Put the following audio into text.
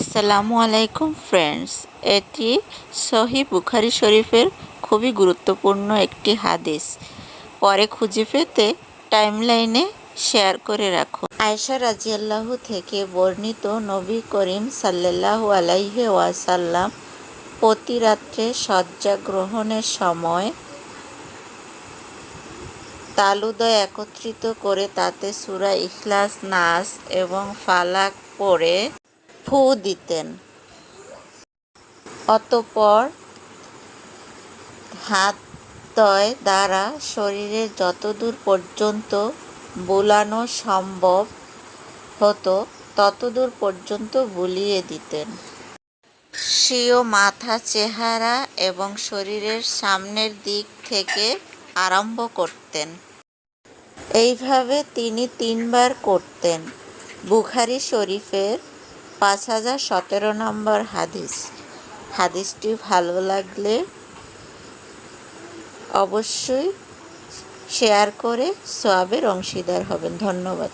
আসসালামু আলাইকুম ফ্রেন্ডস, এটি সহিহ বুখারী শরীফের খুবই গুরুত্বপূর্ণ একটি হাদিস। পরে খুঁজে পেতে টাইমলাইনে শেয়ার করে রাখুন। আয়েশা রাদিয়াল্লাহু থেকে বর্ণিত, নবী করিম সাল্লাল্লাহু আলাইহি ওয়াসাল্লাম প্রতি রাত্রে শয্যা গ্রহণের সময় তালুদয় একত্রিত করে তাতে সূরা ইখলাস, নাস এবং ফালাক পড়ে ফু দিতেন। অতঃপর হাতদ্বয় দ্বারা শরীরের যতদূর পর্যন্ত বুলানো সম্ভব হতো ততদূর পর্যন্ত বুলিয়ে দিতেন। স্বীয় মাথা, চেহারা এবং শরীরের সামনের দিক থেকে আরম্ভ করতেন। এইভাবে তিনি 3 বার করতেন। বুখারী শরীফের 5017 নম্বর হাদিস। হাদিসটি ভালো লাগলে অবশ্যই শেয়ার করে সওয়াবের অংশীদার হবেন। ধন্যবাদ।